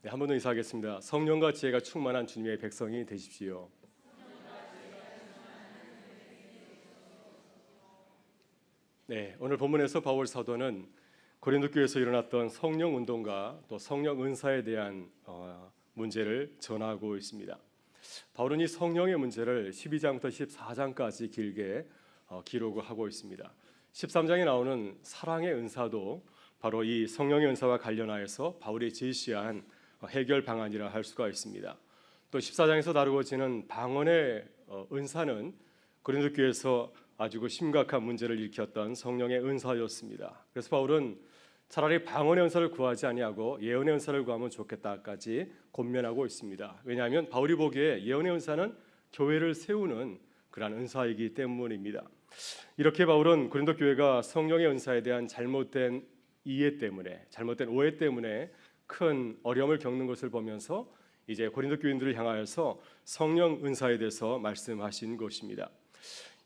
네, 한 번 더 인사하겠습니다. 성령과 지혜가 충만한 주님의 백성이 되십시오. 네, 오늘 본문에서 바울 사도는 고린도 교회에서 일어났던 성령 운동과 또 성령 은사에 대한 문제를 전하고 있습니다. 바울은 이 성령의 문제를 12장부터 14장까지 길게 기록을 하고 있습니다. 13장에 나오는 사랑의 은사도 바로 이 성령의 은사와 관련하여서 바울이 제시한 해결 방안이라 할 수가 있습니다. 또 14장에서 다루어지는 방언의 은사는 고린도 교회에서 아주 심각한 문제를 일으켰던 성령의 은사였습니다. 그래서 바울은 차라리 방언의 은사를 구하지 아니하고 예언의 은사를 구하면 좋겠다까지 권면하고 있습니다. 왜냐하면 바울이 보기에 예언의 은사는 교회를 세우는 그러한 은사이기 때문입니다. 이렇게 바울은 고린도 교회가 성령의 은사에 대한 잘못된 이해 때문에, 잘못된 오해 때문에 큰 어려움을 겪는 것을 보면서 이제 고린도 교인들을 향하여서 성령 은사에 대해서 말씀하신 것입니다.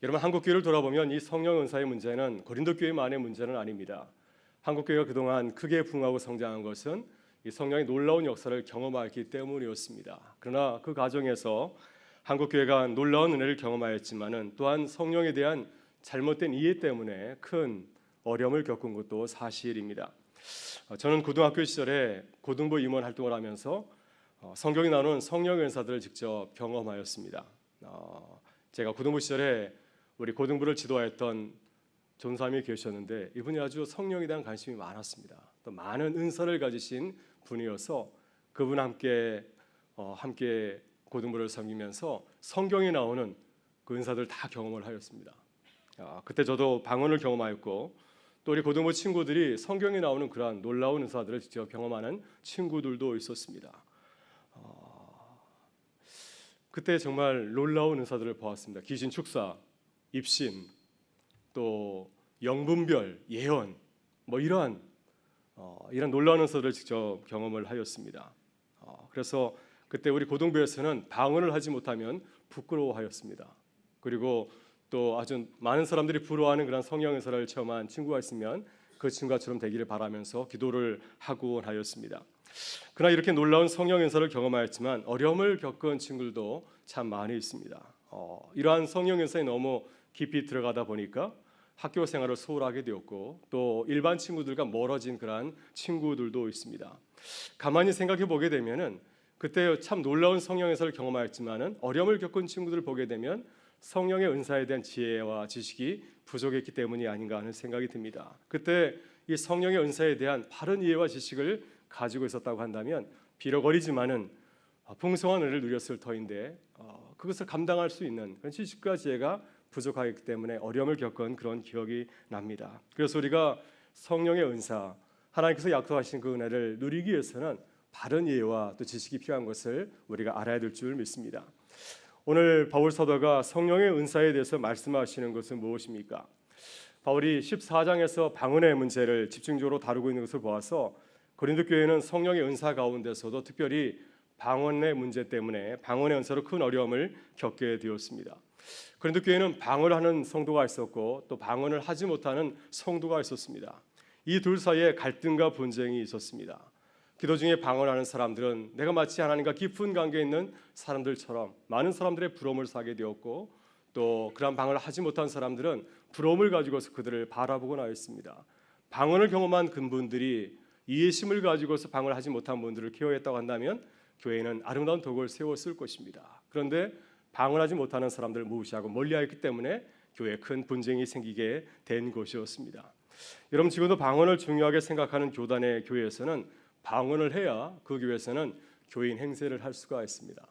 여러분, 한국 교회를 돌아보면 이 성령 은사의 문제는 고린도 교회만의 문제는 아닙니다. 한국 교회가 그동안 크게 부흥하고 성장한 것은 이 성령의 놀라운 역사를 경험하였기 때문이었습니다. 그러나 그 과정에서 한국 교회가 놀라운 은혜를 경험하였지만은 또한 성령에 대한 잘못된 이해 때문에 큰 어려움을 겪은 것도 사실입니다. 저는 고등학교 시절에 고등부 임원 활동을 하면서 성경이 나오는 성령의 은사들을 직접 경험하였습니다. 제가 고등부 시절에 우리 고등부를 지도하였던 전사님이 계셨는데 이분이 아주 성령에 대한 관심이 많았습니다. 또 많은 은사를 가지신 분이어서 그분 함께 고등부를 섬기면서 성경에 나오는 그 은사들 다 경험을 하였습니다. 그때 저도 방언을 경험하였고 또 우리 고등부 친구들이 성경에 나오는 그러한 놀라운 은사들을 직접 경험하는 친구들도 있었습니다. 그때 정말 놀라운 은사들을 보았습니다. 귀신 축사, 입심, 또 영분별, 예언, 이런 놀라운 은사들을 직접 경험을 하였습니다. 그래서 그때 우리 고등부에서는 방언을 하지 못하면 부끄러워하였습니다. 그리고 또 아주 많은 사람들이 부러워하는 그런 성령 은사를 체험한 친구가 있으면 그 친구처럼 되기를 바라면서 기도를 하곤 하였습니다. 그러나 이렇게 놀라운 성령 은사를 경험하였지만 어려움을 겪은 친구들도 참 많이 있습니다. 이러한 성령 은사에 너무 깊이 들어가다 보니까 학교 생활을 소홀하게 되었고 또 일반 친구들과 멀어진 그러한 친구들도 있습니다. 가만히 생각해 보게 되면은 그때 참 놀라운 성령 은사를 경험하였지만은 어려움을 겪은 친구들을 보게 되면 성령의 은사에 대한 지혜와 지식이 부족했기 때문이 아닌가 하는 생각이 듭니다. 그때 이 성령의 은사에 대한 바른 이해와 지식을 가지고 있었다고 한다면 비록 어리지만은 풍성한 은혜를 누렸을 터인데 그것을 감당할 수 있는 그런 지식과 지혜가 부족하기 때문에 어려움을 겪은 그런 기억이 납니다. 그래서 우리가 성령의 은사, 하나님께서 약속하신 그 은혜를 누리기 위해서는 바른 이해와 또 지식이 필요한 것을 우리가 알아야 될 줄 믿습니다. 오늘 바울 사도가 성령의 은사에 대해서 말씀하시는 것은 무엇입니까? 바울이 14장에서 방언의 문제를 집중적으로 다루고 있는 것을 보아서 고린도 교회는 성령의 은사 가운데서도 특별히 방언의 문제 때문에 방언의 은사로 큰 어려움을 겪게 되었습니다. 고린도 교회는 방언을 하는 성도가 있었고 또 방언을 하지 못하는 성도가 있었습니다. 이 둘 사이에 갈등과 분쟁이 있었습니다. 기도 중에 방언하는 사람들은 내가 마치 하나님과 깊은 관계에 있는 사람들처럼 많은 사람들의 부러움을 사게 되었고 또 그런 방언을 하지 못한 사람들은 부러움을 가지고서 그들을 바라보곤 하였습니다. 방언을 경험한 그분들이 이해심을 가지고서 방언을 하지 못한 분들을 케어했다고 한다면 교회는 아름다운 덕을 세웠을 것입니다. 그런데 방언하지 못하는 사람들을 무시하고 멀리하였기 때문에 교회에 큰 분쟁이 생기게 된 것이었습니다. 여러분, 지금도 방언을 중요하게 생각하는 교단의 교회에서는 방언을 해야 그 교회에서는 교인 행세를 할 수가 있습니다.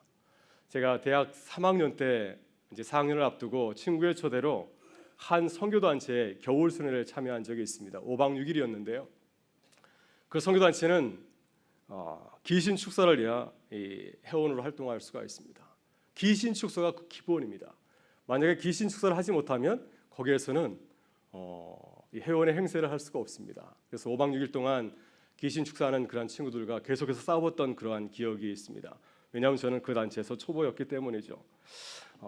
제가 대학 3학년 때 이제 4학년을 앞두고 친구의 초대로 한 선교단체에 겨울 순회를 참여한 적이 있습니다. 5박 6일이었는데요. 그 선교단체는 귀신 축사를 위한 회원으로 활동할 수가 있습니다. 귀신 축사가 그 기본입니다. 만약에 귀신 축사를 하지 못하면 거기에서는 회원의 행세를 할 수가 없습니다. 그래서 5박 6일 동안 귀신 축사하는 그런 친구들과 계속해서 싸웠던 그러한 기억이 있습니다. 왜냐하면 저는 그 단체에서 초보였기 때문이죠.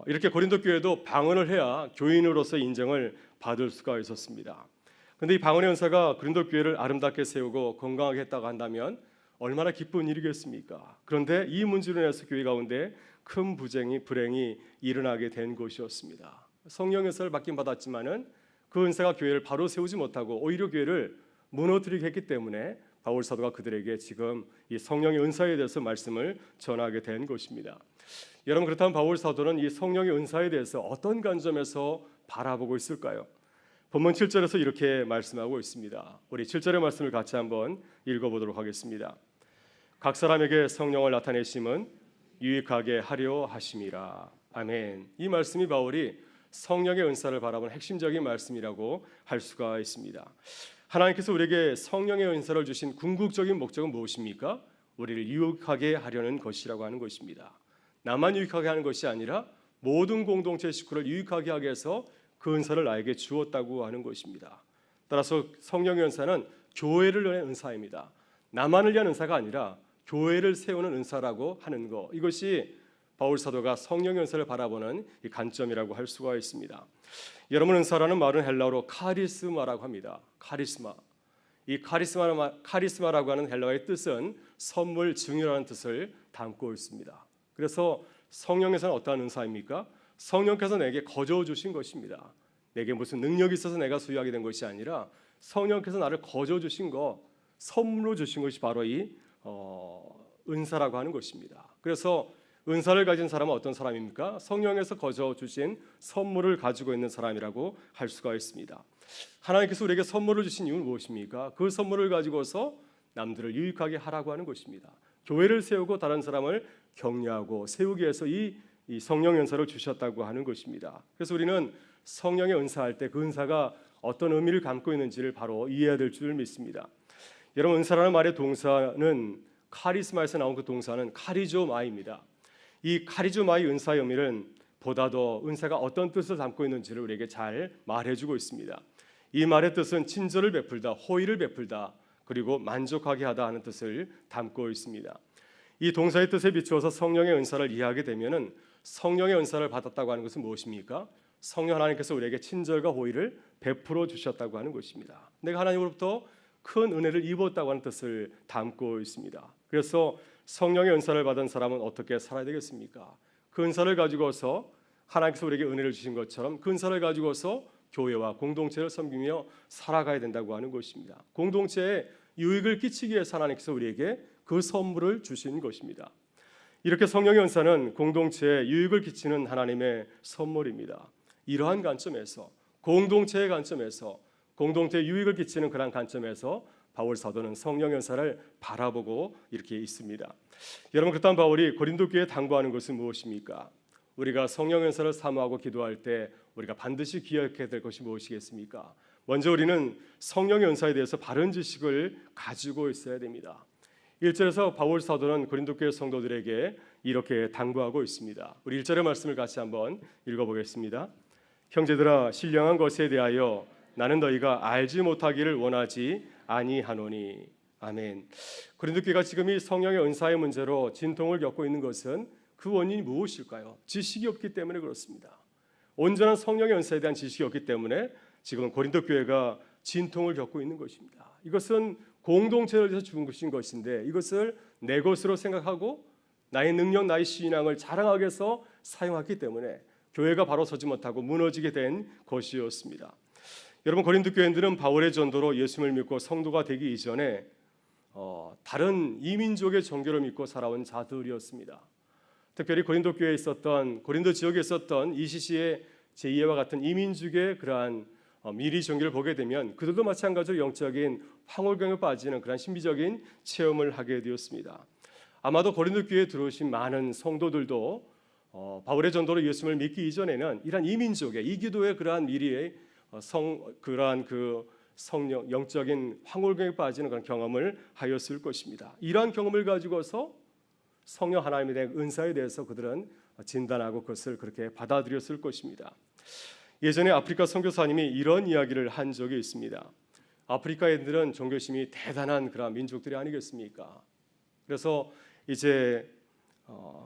이렇게 고린도 교회도 방언을 해야 교인으로서 인정을 받을 수가 있었습니다. 그런데 이 방언의 은사가 고린도 교회를 아름답게 세우고 건강하게 했다고 한다면 얼마나 기쁜 일이겠습니까? 그런데 이 문제로 인해서 교회 가운데 큰 불행이 일어나게 된 것이었습니다. 성령 은사를 받긴 받았지만은 그 은사가 교회를 바로 세우지 못하고 오히려 교회를 무너뜨리게 했기 때문에 바울 사도가 그들에게 지금 이 성령의 은사에 대해서 말씀을 전하게 된 것입니다. 여러분, 그렇다면 바울 사도는 이 성령의 은사에 대해서 어떤 관점에서 바라보고 있을까요? 본문 7절에서 이렇게 말씀하고 있습니다. 우리 7절의 말씀을 같이 한번 읽어보도록 하겠습니다. 각 사람에게 성령을 나타내심은 유익하게 하려 하심이라. 아멘. 이 말씀이 바울이 성령의 은사를 바라보는 핵심적인 말씀이라고 할 수가 있습니다. 하나님께서 우리에게 성령의 은사를 주신 궁극적인 목적은 무엇입니까? 우리를 유익하게 하려는 것이라고 하는 것입니다. 나만 유익하게 하는 것이 아니라 모든 공동체 식구를 유익하게 하기 위해서 그 은사를 나에게 주었다고 하는 것입니다. 따라서 성령의 은사는 교회를 위한 은사입니다. 나만을 위한 은사가 아니라 교회를 세우는 은사라고 하는 것, 이것이 바울 사도가 성령의 은사를 바라보는 이 관점이라고 할 수가 있습니다. 여러분, 은사라는 말은 헬라어로 카리스마라고 합니다. 카리스마. 이 카리스마라고 하는 헬라어의 뜻은 선물, 증유라는 뜻을 담고 있습니다. 그래서 성령에서는 어떠한 은사입니까? 성령께서 내게 거저 주신 것입니다. 내게 무슨 능력이 있어서 내가 소유하게 된 것이 아니라 성령께서 나를 거저 주신 것, 선물로 주신 것이 바로 이 은사라고 하는 것입니다. 그래서 은사를 가진 사람은 어떤 사람입니까? 성령에서 거저 주신 선물을 가지고 있는 사람이라고 할 수가 있습니다. 하나님께서 우리에게 선물을 주신 이유는 무엇입니까? 그 선물을 가지고서 남들을 유익하게 하라고 하는 것입니다. 교회를 세우고 다른 사람을 격려하고 세우기 위해서 이 성령 은사를 주셨다고 하는 것입니다. 그래서 우리는 성령의 은사할 때 그 은사가 어떤 의미를 담고 있는지를 바로 이해해야 될 줄 믿습니다. 여러분, 은사라는 말의 동사는 카리스마에서 나온 그 동사는 카리조마입니다. 이 카리조마의 은사의 의미는 보다 더 은사가 어떤 뜻을 담고 있는지를 우리에게 잘 말해주고 있습니다. 이 말의 뜻은 친절을 베풀다, 호의를 베풀다, 그리고 만족하게 하다 하는 뜻을 담고 있습니다. 이 동사의 뜻에 비추어서 성령의 은사를 이해하게 되면은 성령의 은사를 받았다고 하는 것은 무엇입니까? 성령 하나님께서 우리에게 친절과 호의를 베풀어 주셨다고 하는 것입니다. 내가 하나님으로부터 큰 은혜를 입었다고 하는 뜻을 담고 있습니다. 그래서 성령의 은사를 받은 사람은 어떻게 살아야 되겠습니까? 그 은사를 가지고서 하나님께서 우리에게 은혜를 주신 것처럼 그 은사를 가지고서 교회와 공동체를 섬기며 살아가야 된다고 하는 것입니다. 공동체에 유익을 끼치기 위해서 하나님께서 우리에게 그 선물을 주신 것입니다. 이렇게 성령의 은사는 공동체에 유익을 끼치는 하나님의 선물입니다. 이러한 관점에서, 공동체의 관점에서, 공동체에 유익을 끼치는 그런 관점에서 바울 사도는 성령의 은사를 바라보고 이렇게 있습니다. 여러분, 그렇다면 바울이 고린도 교회에 당부하는 것은 무엇입니까? 우리가 성령의 은사를 사모하고 기도할 때 우리가 반드시 기억해야 될 것이 무엇이겠습니까? 먼저 우리는 성령의 은사에 대해서 바른 지식을 가지고 있어야 됩니다. 1절에서 바울 사도는 고린도 교회 성도들에게 이렇게 당부하고 있습니다. 우리 1절의 말씀을 같이 한번 읽어보겠습니다. 형제들아, 신령한 것에 대하여 나는 너희가 알지 못하기를 원하지 아니하노니. 아멘. 고린도 교회가 지금 이 성령의 은사의 문제로 진통을 겪고 있는 것은 그 원인이 무엇일까요? 지식이 없기 때문에 그렇습니다. 온전한 성령의 은사에 대한 지식이 없기 때문에 지금 고린도 교회가 진통을 겪고 있는 것입니다. 이것은 공동체를 위해서 죽은 것인데 이것을 내 것으로 생각하고 나의 능력, 나의 신앙을 자랑하기 위해서 사용했기 때문에 교회가 바로 서지 못하고 무너지게 된 것이었습니다. 여러분, 고린도 교인들은 바울의 전도로 예수를 믿고 성도가 되기 이전에 다른 이민족의 종교를 믿고 살아온 자들이었습니다. 특별히 고린도 교회에 있었던, 고린도 지역에 있었던 이시시의 제2와 같은 이민족의 그러한 미리 종교를 보게 되면 그들도 마찬가지로 영적인 황홀경에 빠지는 그런 신비적인 체험을 하게 되었습니다. 아마도 고린도 교회에 들어오신 많은 성도들도 바울의 전도로 예수를 믿기 이전에는 이러한 이민족의 이기도의 그러한 미리의 그러한 그 성령 영적인 황홀경에 빠지는 그런 경험을 하였을 것입니다. 이러한 경험을 가지고서 성령 하나님에 대한 은사에 대해서 그들은 진단하고 그것을 그렇게 받아들였을 것입니다. 예전에 아프리카 선교사님이 이런 이야기를 한 적이 있습니다. 아프리카인들은 종교심이 대단한 그런 민족들이 아니겠습니까? 그래서 이제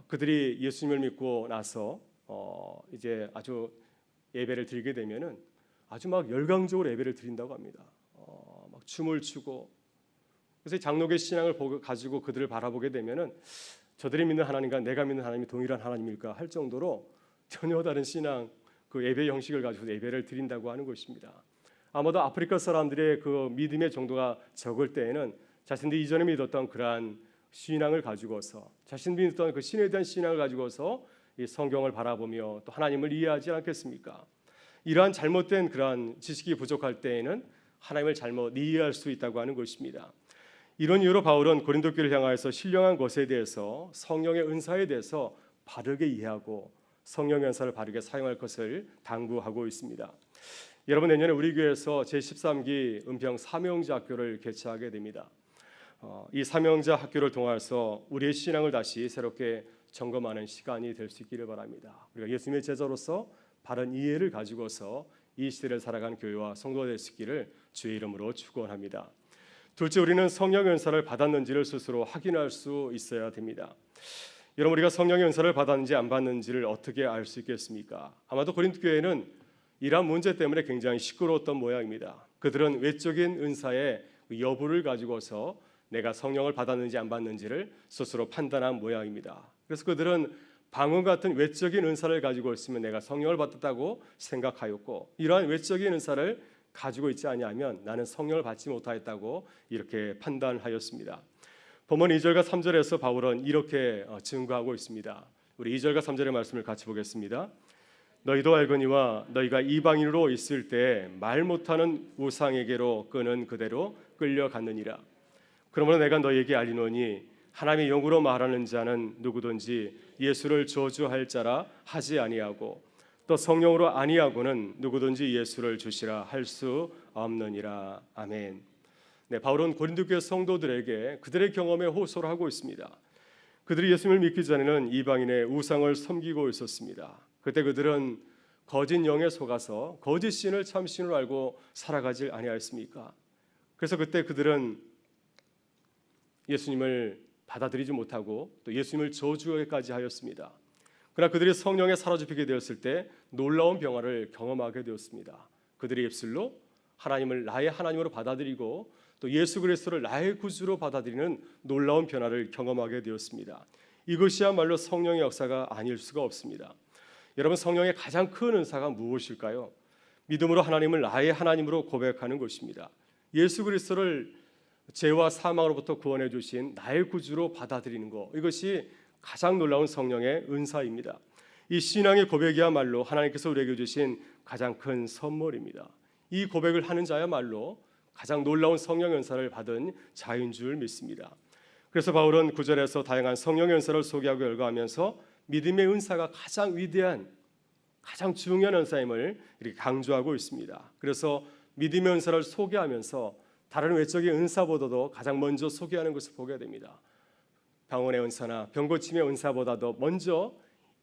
그들이 예수님을 믿고 나서 이제 아주 예배를 드리게 되면은 아주 막 열광적으로 예배를 드린다고 합니다. 막 춤을 추고 그래서 장로교 신앙을 가지고 그들을 바라보게 되면은 저들이 믿는 하나님과 내가 믿는 하나님이 동일한 하나님일까 할 정도로 전혀 다른 신앙, 그 예배 형식을 가지고 예배를 드린다고 하는 것입니다. 아마도 아프리카 사람들의 그 믿음의 정도가 적을 때에는 자신들이 이전에 믿었던 그러한 신앙을 가지고서 자신들이 믿었던 그 신에 대한 신앙을 가지고서 이 성경을 바라보며 또 하나님을 이해하지 않겠습니까? 이러한 잘못된 그러한 지식이 부족할 때에는 하나님을 잘못 이해할 수 있다고 하는 것입니다. 이런 이유로 바울은 고린도 교회를 향하여서 신령한 것에 대해서 성령의 은사에 대해서 바르게 이해하고 성령의 은사를 바르게 사용할 것을 당부하고 있습니다. 여러분, 내년에 우리 교회에서 제13기 은평 삼형제 학교를 개최하게 됩니다. 이 삼형제 학교를 통해서 우리의 신앙을 다시 새롭게 점검하는 시간이 될 수 있기를 바랍니다. 우리가 예수님의 제자로서 바른 이해를 가지고서 이 시대를 살아가는 교회와 성도가 될 수 있기를 주의 이름으로 축원합니다. 둘째, 우리는 성령의 은사를 받았는지를 스스로 확인할 수 있어야 됩니다. 여러분, 우리가 성령의 은사를 받았는지 안 받는지를 어떻게 알 수 있겠습니까? 아마도 고린도 교회는 이러한 문제 때문에 굉장히 시끄러웠던 모양입니다. 그들은 외적인 은사의 여부를 가지고서 내가 성령을 받았는지 안 받는지를 스스로 판단한 모양입니다. 그래서 그들은 방언 같은 외적인 은사를 가지고 있으면 내가 성령을 받았다고 생각하였고, 이러한 외적인 은사를 가지고 있지 아니하면 나는 성령을 받지 못하였다고 이렇게 판단하였습니다. 본문 2절과 3절에서 바울은 이렇게 증거하고 있습니다. 우리 2절과 3절의 말씀을 같이 보겠습니다. 너희도 알거니와 너희가 이방인으로 있을 때 말 못하는 우상에게로 끄는 그대로 끌려갔느니라. 그러므로 내가 너희에게 알리노니 하나님의 영으로 말하는 자는 누구든지 예수를 저주할 자라 하지 아니하고 또 성령으로 아니하고는 누구든지 예수를 주시라 할 수 없느니라. 아멘. 네, 바울은 고린도 교회 성도들에게 그들의 경험에 호소를 하고 있습니다. 그들이 예수님을 믿기 전에는 이방인의 우상을 섬기고 있었습니다. 그때 그들은 거짓 영에 속아서 거짓 신을 참 신으로 알고 살아가질 아니하였습니까? 그래서 그때 그들은 예수님을 받아들이지 못하고 또 예수님을 저주하기까지 하였습니다. 그러나 그들이 성령에 사로잡히게 되었을 때 놀라운 변화를 경험하게 되었습니다. 그들의 입술로 하나님을 나의 하나님으로 받아들이고 또 예수 그리스도를 나의 구주로 받아들이는 놀라운 변화를 경험하게 되었습니다. 이것이야말로 성령의 역사가 아닐 수가 없습니다. 여러분, 성령의 가장 큰 은사가 무엇일까요? 믿음으로 하나님을 나의 하나님으로 고백하는 것입니다. 예수 그리스도를 죄와 사망으로부터 구원해 주신 나의 구주로 받아들이는 것, 이것이 가장 놀라운 성령의 은사입니다. 이 신앙의 고백이야말로 하나님께서 우리에게 주신 가장 큰 선물입니다. 이 고백을 하는 자야말로 가장 놀라운 성령의 은사를 받은 자인 줄 믿습니다. 그래서 바울은 9절에서 다양한 성령의 은사를 소개하고 열거하면서 믿음의 은사가 가장 위대한, 가장 중요한 은사임을 이렇게 강조하고 있습니다. 그래서 믿음의 은사를 소개하면서 다른 외적인 은사보다도 가장 먼저 소개하는 것을 보게 됩니다. 방언의 은사나 병고침의 은사보다도 먼저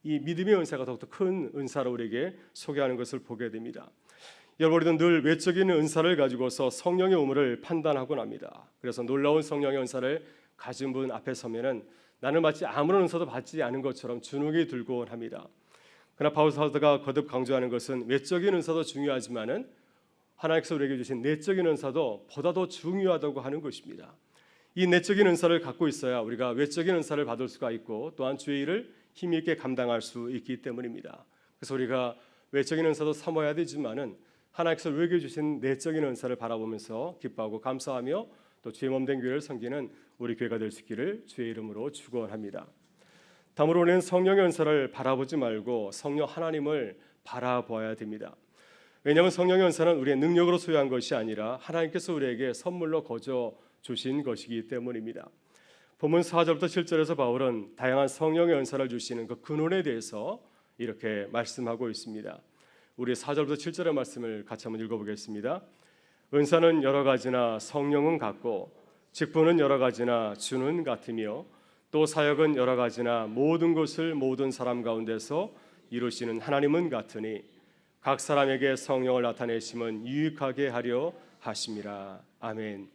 이 믿음의 은사가 더욱더 큰 은사로 우리에게 소개하는 것을 보게 됩니다. 여러분, 우리는 늘 외적인 은사를 가지고서 성령의 의무를 판단하곤 합니다. 그래서 놀라운 성령의 은사를 가진 분 앞에 서면은 나는 마치 아무런 은사도 받지 않은 것처럼 주눅이 들곤 합니다. 그러나 바울 사도가 거듭 강조하는 것은 외적인 은사도 중요하지만은 하나님께서 우리에게 주신 내적인 은사도 보다 더 중요하다고 하는 것입니다. 이 내적인 은사를 갖고 있어야 우리가 외적인 은사를 받을 수가 있고 또한 주의 일을 힘 있게 감당할 수 있기 때문입니다. 그래서 우리가 외적인 은사도 삼아야 되지만은 하나님께서 우리에게 주신 내적인 은사를 바라보면서 기뻐하고 감사하며 또 주의 몸된 교회를 섬기는 우리 교회가 될 수 있기를 주의 이름으로 축원합니다. 다음으로 우리는 성령의 은사를 바라보지 말고 성령 하나님을 바라보아야 됩니다. 왜냐하면 성령의 은사는 우리의 능력으로 소유한 것이 아니라 하나님께서 우리에게 선물로 거저 주신 것이기 때문입니다. 본문 4절부터 7절에서 바울은 다양한 성령의 은사를 주시는 그 근원에 대해서 이렇게 말씀하고 있습니다. 우리 4절부터 7절의 말씀을 같이 한번 읽어보겠습니다. 은사는 여러 가지나 성령은 같고 직분은 여러 가지나 주는 같으며 또 사역은 여러 가지나 모든 것을 모든 사람 가운데서 이루시는 하나님은 같으니 각 사람에게 성령을 나타내심은 유익하게 하려 하심이라. 아멘.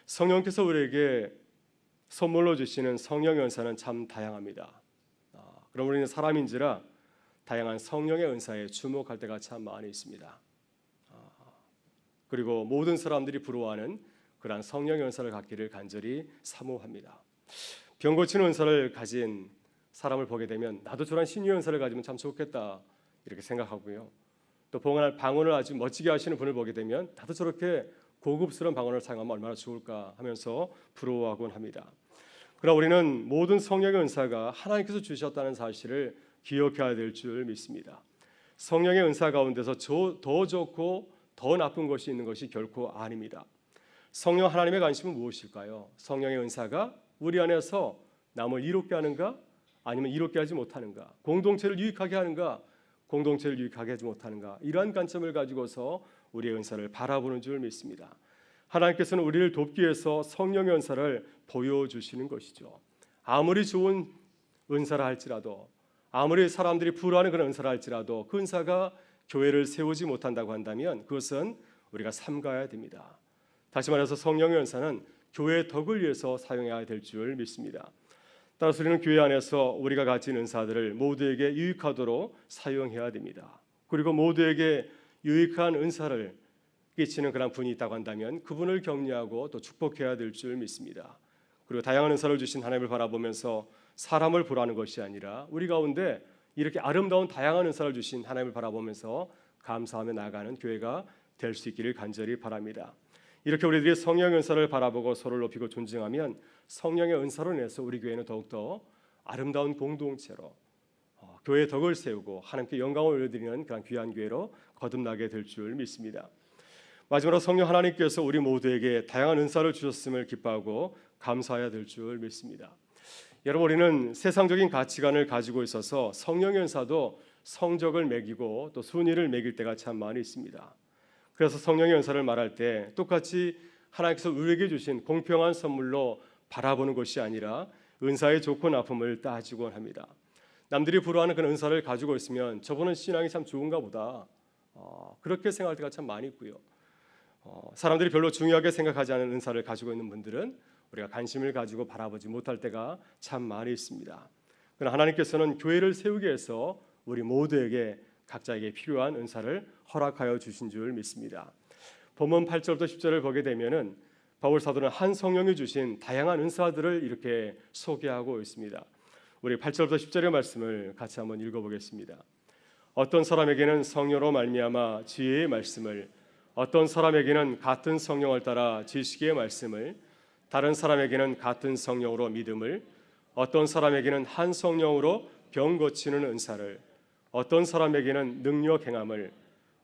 성령께서 우리에게 선물로 주시는 성령의 은사는 참 다양합니다. 그럼 우리는 사람인지라 다양한 성령의 은사에 주목할 때가 참 많이 있습니다. 그리고 모든 사람들이 부러워하는 그러한 성령의 은사를 갖기를 간절히 사모합니다. 병 고치는 은사를 가진 사람을 보게 되면 나도 저런 신유의 은사를 가지면 참 좋겠다 이렇게 생각하고요. 또 방언을 아주 멋지게 하시는 분을 보게 되면 나도 저렇게 고급스러운 방언을 사용하면 얼마나 좋을까 하면서 부러워하곤 합니다. 그러나 우리는 모든 성령의 은사가 하나님께서 주셨다는 사실을 기억해야 될 줄 믿습니다. 성령의 은사 가운데서 더 좋고 더 나쁜 것이 있는 것이 결코 아닙니다. 성령 하나님의 관심은 무엇일까요? 성령의 은사가 우리 안에서 남을 이롭게 하는가? 아니면 이롭게 하지 못하는가? 공동체를 유익하게 하는가? 공동체를 유익하게 하지 못하는가? 이러한 관점을 가지고서 우리의 은사를 바라보는 줄 믿습니다. 하나님께서는 우리를 돕기 위해서 성령의 은사를 보여주시는 것이죠. 아무리 좋은 은사라 할지라도, 아무리 사람들이 부러워하는 그런 은사라 할지라도 그 은사가 교회를 세우지 못한다고 한다면 그것은 우리가 삼가야 됩니다. 다시 말해서 성령의 은사는 교회의 덕을 위해서 사용해야 될 줄 믿습니다. 따라서 우리는 교회 안에서 우리가 가진 은사들을 모두에게 유익하도록 사용해야 됩니다. 그리고 모두에게 유익한 은사를 끼치는 그런 분이 있다고 한다면 그분을 격려하고 또 축복해야 될 줄 믿습니다. 그리고 다양한 은사를 주신 하나님을 바라보면서 사람을 보라는 것이 아니라 우리 가운데 이렇게 아름다운 다양한 은사를 주신 하나님을 바라보면서 감사하며 나아가는 교회가 될 수 있기를 간절히 바랍니다. 이렇게 우리들이 성령의 은사를 바라보고 서로를 높이고 존중하면 성령의 은사로 인해서 우리 교회는 더욱더 아름다운 공동체로 교회의 덕을 세우고 하나님께 영광을 올려드리는 그런 귀한 교회로 거듭나게 될 줄 믿습니다. 마지막으로 성령 하나님께서 우리 모두에게 다양한 은사를 주셨음을 기뻐하고 감사해야 될 줄 믿습니다. 여러분, 우리는 세상적인 가치관을 가지고 있어서 성령의 은사도 성적을 매기고 또 순위를 매길 때가 참 많이 있습니다. 그래서 성령의 은사를 말할 때 똑같이 하나님께서 우리에게 주신 공평한 선물로 바라보는 것이 아니라 은사의 좋고 나쁨을 따지곤 합니다. 남들이 부러워하는 그런 은사를 가지고 있으면 저분은 신앙이 참 좋은가 보다, 그렇게 생각할 때가 참 많이 있고요. 사람들이 별로 중요하게 생각하지 않은 은사를 가지고 있는 분들은 우리가 관심을 가지고 바라보지 못할 때가 참 많이 있습니다. 그러나 하나님께서는 교회를 세우기 위해서 우리 모두에게 각자에게 필요한 은사를 허락하여 주신 줄 믿습니다. 본문 8절부터 10절을 보게 되면은 바울 사도는 한 성령이 주신 다양한 은사들을 이렇게 소개하고 있습니다. 우리 8절부터 10절의 말씀을 같이 한번 읽어보겠습니다. 어떤 사람에게는 성령으로 말미암아 지혜의 말씀을, 어떤 사람에게는 같은 성령을 따라 지식의 말씀을, 다른 사람에게는 같은 성령으로 믿음을, 어떤 사람에게는 한 성령으로 병 고치는 은사를, 어떤 사람에게는 능력 행함을,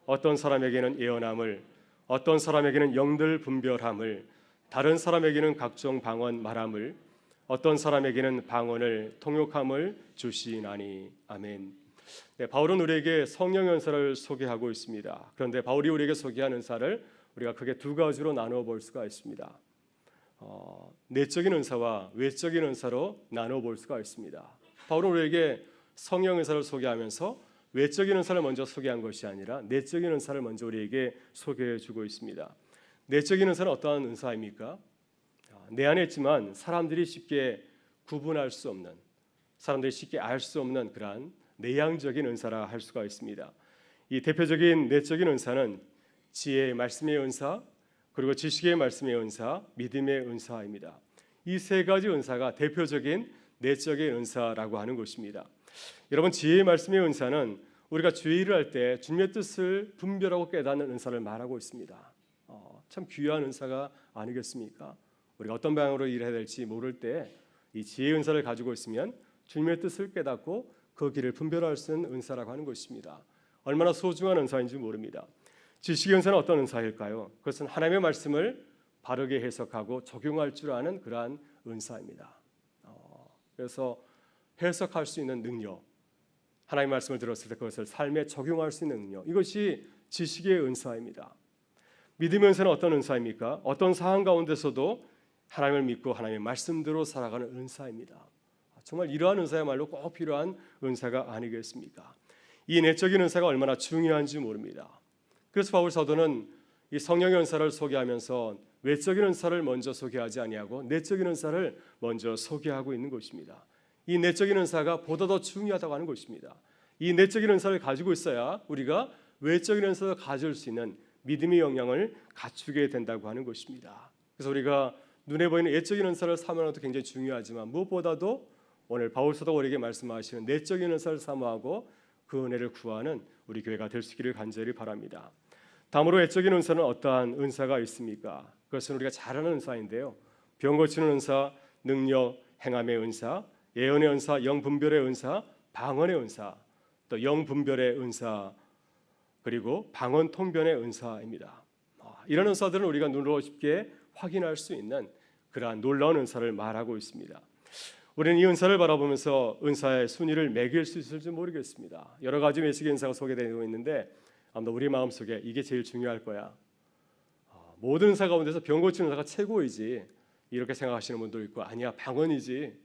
어떤 사람에게는 예언함을, 어떤 사람에게는 영들 분별함을, 다른 사람에게는 각종 방언 말함을, 어떤 사람에게는 방언을 통역함을 주시나니. 아멘. 네, 바울은 우리에게 성령의 은사를 소개하고 있습니다. 그런데 바울이 우리에게 소개한 은사를 우리가 크게 두 가지로 나누어 볼 수가 있습니다. 내적인 은사와 외적인 은사로 나누어 볼 수가 있습니다. 바울은 우리에게 성령 은사를 소개하면서 외적인 은사를 먼저 소개한 것이 아니라 내적인 은사를 먼저 우리에게 소개해 주고 있습니다. 내적인 은사는 어떠한 은사입니까? 내 안에 있지만 사람들이 쉽게 구분할 수 없는, 사람들이 쉽게 알 수 없는 그러한 내향적인 은사라 할 수가 있습니다. 이 대표적인 내적인 은사는 지혜의 말씀의 은사, 그리고 지식의 말씀의 은사, 믿음의 은사입니다. 이 세 가지 은사가 대표적인 내적인 은사라고 하는 것입니다. 여러분, 지혜의 말씀의 은사는 우리가 주의 일을 할 때 주님의 뜻을 분별하고 깨닫는 은사를 말하고 있습니다. 참 귀한 은사가 아니겠습니까? 우리가 어떤 방향으로 일해야 될지 모를 때 이 지혜의 은사를 가지고 있으면 주님의 뜻을 깨닫고 그 길을 분별할 수 있는 은사라고 하는 것입니다. 얼마나 소중한 은사인지 모릅니다. 지식의 은사는 어떤 은사일까요? 그것은 하나님의 말씀을 바르게 해석하고 적용할 줄 아는 그러한 은사입니다. 그래서 해석할 수 있는 능력, 하나님의 말씀을 들었을 때 그것을 삶에 적용할 수 있는 능력, 이것이 지식의 은사입니다. 믿음의 은사는 어떤 은사입니까? 어떤 상황 가운데서도 하나님을 믿고 하나님의 말씀대로 살아가는 은사입니다. 정말 이러한 은사야말로 꼭 필요한 은사가 아니겠습니까? 이 내적인 은사가 얼마나 중요한지 모릅니다. 그래서 바울 사도는 이 성령의 은사를 소개하면서 외적인 은사를 먼저 소개하지 아니하고 내적인 은사를 먼저 소개하고 있는 것입니다. 이 내적인 은사가 보다 더 중요하다고 하는 것입니다. 이 내적인 은사를 가지고 있어야 우리가 외적인 은사를 가질 수 있는 믿음의 역량을 갖추게 된다고 하는 것입니다. 그래서 우리가 눈에 보이는 예적인 은사를 사모하는 것도 굉장히 중요하지만 무엇보다도 오늘 바울 사도가 우리에게 말씀하시는 내적인 은사를 사모하고 그 은혜를 구하는 우리 교회가 될 수 있기를 간절히 바랍니다. 다음으로 외적인 은사는 어떠한 은사가 있습니까? 그것은 우리가 잘 아는 은사인데요. 병 고치는 은사, 능력, 행함의 은사, 예언의 은사, 영분별의 은사, 방언의 은사, 또 영분별의 은사, 그리고 방언 통변의 은사입니다. 이런 은사들은 우리가 눈으로 쉽게 확인할 수 있는 그러한 놀라운 은사를 말하고 있습니다. 우리는 이 은사를 바라보면서 은사의 순위를 매길 수 있을지 모르겠습니다. 여러 가지 외식의 은사가 소개되고 있는데 아무도 우리 마음속에 이게 제일 중요할 거야. 모든 은사 가운데서 병 고치는 은사가 최고이지 이렇게 생각하시는 분도 있고 아니야 방언이지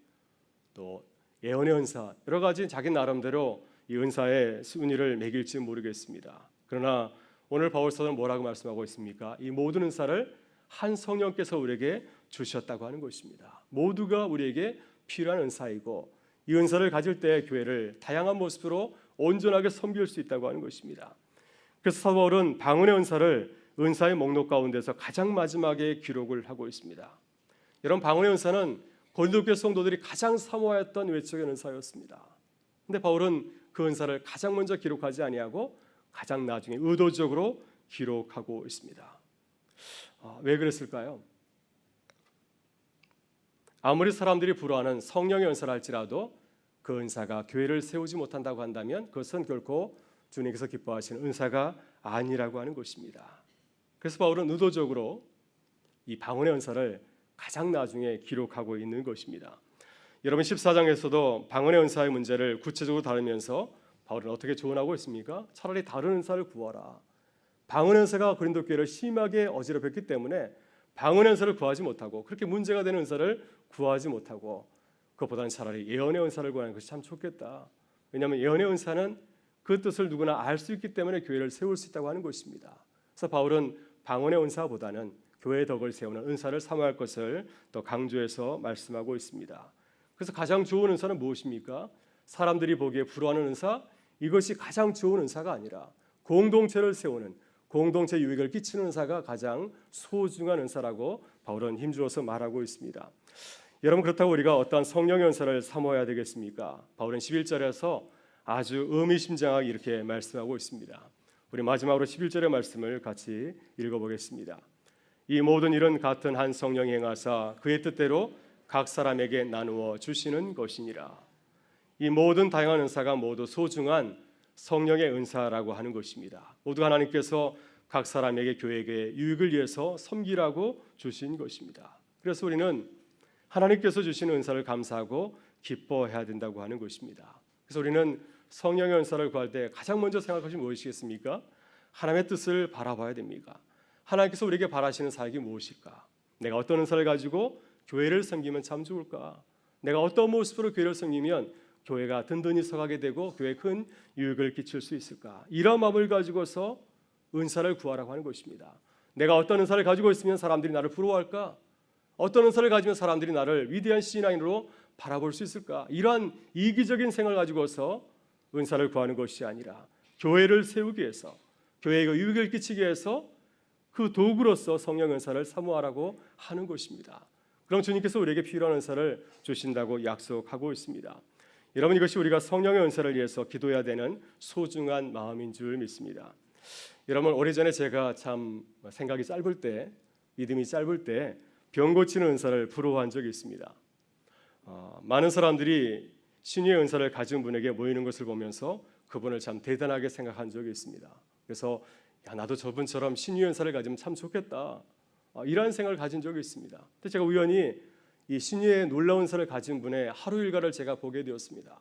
또 예언의 은사 여러 가지 자기 나름대로 이 은사의 순위를 매길지 모르겠습니다. 그러나 오늘 바울 사도는 뭐라고 말씀하고 있습니까? 이 모든 은사를 한 성령께서 우리에게 주셨다고 하는 것입니다. 모두가 우리에게 필요한 은사이고 이 은사를 가질 때 교회를 다양한 모습으로 온전하게 섬길 수 있다고 하는 것입니다. 그래서 사도 바울은 방언의 은사를 은사의 목록 가운데서 가장 마지막에 기록을 하고 있습니다. 여러분 방언의 은사는 고린도 교회 성도들이 가장 사모하였던 외적인 은사였습니다. 근데 바울은 그 은사를 가장 먼저 기록하지 아니하고 가장 나중에 의도적으로 기록하고 있습니다. 왜 그랬을까요? 아무리 사람들이 부러워하는 성령의 은사를 할지라도 그 은사가 교회를 세우지 못한다고 한다면 그것은 결코 주님께서 기뻐하시는 은사가 아니라고 하는 것입니다. 그래서 바울은 의도적으로 이 방언의 은사를 가장 나중에 기록하고 있는 것입니다. 여러분 14장에서도 방언의 은사의 문제를 구체적으로 다루면서 바울은 어떻게 조언하고 있습니까? 차라리 다른 은사를 구하라. 방언의 은사가 고린도 교회를 심하게 어지럽혔기 때문에 방언의 은사를 구하지 못하고 그렇게 문제가 되는 은사를 구하지 못하고 그것보다는 차라리 예언의 은사를 구하는 것이 참 좋겠다. 왜냐하면 예언의 은사는 그 뜻을 누구나 알 수 있기 때문에 교회를 세울 수 있다고 하는 것입니다. 그래서 바울은 방언의 은사보다는 교회의 덕을 세우는 은사를 사모할 것을 더 강조해서 말씀하고 있습니다. 그래서 가장 좋은 은사는 무엇입니까? 사람들이 보기에 부러워하는 은사, 이것이 가장 좋은 은사가 아니라 공동체를 세우는 공동체 유익을 끼치는 은사가 가장 소중한 은사라고 바울은 힘주어서 말하고 있습니다. 여러분 그렇다고 우리가 어떠한 성령의 은사를 사모해야 되겠습니까? 바울은 11절에서 아주 의미심장하게 이렇게 말씀하고 있습니다. 우리 마지막으로 11절의 말씀을 같이 읽어보겠습니다. 이 모든 일은 같은 한 성령이 행하사 그의 뜻대로 각 사람에게 나누어 주시는 것이니라. 이 모든 다양한 은사가 모두 소중한 성령의 은사라고 하는 것입니다. 모두 하나님께서 각 사람에게 교회에게 유익을 위해서 섬기라고 주신 것입니다. 그래서 우리는 하나님께서 주신 은사를 감사하고 기뻐해야 된다고 하는 것입니다. 그래서 우리는 성령의 은사를 구할 때 가장 먼저 생각할 것이 무엇이겠습니까? 하나님의 뜻을 바라봐야 됩니다. 하나님께서 우리에게 바라시는 사역이 무엇일까? 내가 어떤 은사를 가지고 교회를 섬기면 참 좋을까? 내가 어떤 모습으로 교회를 섬기면 교회가 든든히 서가게 되고 교회에 큰 유익을 끼칠 수 있을까? 이런 마음을 가지고서 은사를 구하라고 하는 것입니다. 내가 어떤 은사를 가지고 있으면 사람들이 나를 부러워할까? 어떤 은사를 가지면 사람들이 나를 위대한 신앙인으로 바라볼 수 있을까? 이러한 이기적인 생각을 가지고서 은사를 구하는 것이 아니라 교회를 세우기 위해서 교회에 유익을 끼치기 위해서 그 도구로서 성령 은사를 사모하라고 하는 것입니다. 그럼 주님께서 우리에게 필요한 은사를 주신다고 약속하고 있습니다. 여러분 이것이 우리가 성령의 은사를 위해서 기도해야 되는 소중한 마음인 줄 믿습니다. 여러분 오래전에 제가 참 생각이 짧을 때 믿음이 짧을 때 병 고치는 은사를 부러워한 적이 있습니다. 많은 사람들이 신유의 은사를 가진 분에게 모이는 것을 보면서 그분을 참 대단하게 생각한 적이 있습니다. 그래서 나도 저분처럼 신유의 은사를 가지면 참 좋겠다 이러한 생각을 가진 적이 있습니다. 근데 제가 우연히 이 신유의 놀라운 은사를 가진 분의 하루 일과를 제가 보게 되었습니다.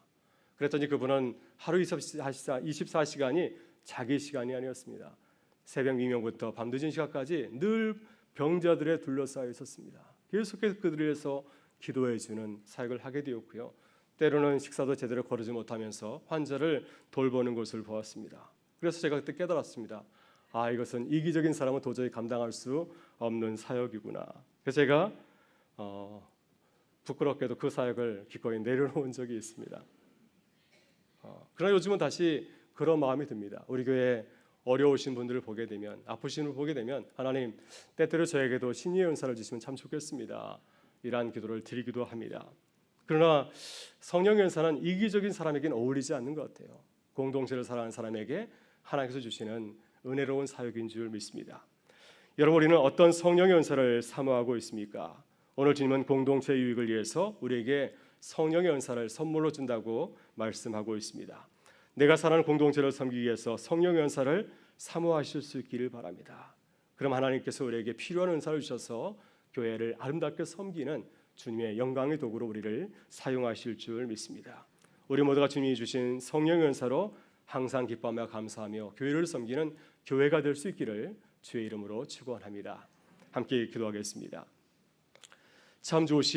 그랬더니 그분은 하루 24시간이 자기 시간이 아니었습니다. 새벽 미명부터 밤늦은 시간까지 늘 병자들에 둘러싸여 있었습니다. 계속해서 그들을 위해서 기도해 주는 사역을 하게 되었고요. 때로는 식사도 제대로 거르지 못하면서 환자를 돌보는 것을 보았습니다. 그래서 제가 그때 깨달았습니다. 이것은 이기적인 사람은 도저히 감당할 수 없는 사역이구나. 그래서 제가 부끄럽게도 그 사역을 기꺼이 내려놓은 적이 있습니다. 그러나 요즘은 다시 그런 마음이 듭니다. 우리 교회에 어려우신 분들을 보게 되면, 아프신 분을 보게 되면 하나님 때때로 저에게도 신유의 은사를 주시면 참 좋겠습니다. 이러한 기도를 드리기도 합니다. 그러나 성령의 은사는 이기적인 사람에게는 어울리지 않는 것 같아요. 공동체를 살아가는 사람에게 하나님께서 주시는 은혜로운 사역인 줄 믿습니다. 여러분, 우리는 어떤 성령의 은사를 사모하고 있습니까? 오늘 주님은 공동체의 유익을 위해서 우리에게 성령의 은사를 선물로 준다고 말씀하고 있습니다. 내가 사는 공동체를 섬기기 위해서 성령의 은사를 사모하실 수 있기를 바랍니다. 그럼 하나님께서 우리에게 필요한 은사를 주셔서 교회를 아름답게 섬기는 주님의 영광의 도구로 우리를 사용하실 줄 믿습니다. 우리 모두가 주님이 주신 성령의 은사로 항상 기뻐하며 감사하며 교회를 섬기는 교회가 될 수 있기를 주의 이름으로 축원합니다. 함께 기도하겠습니다. 참 좋으신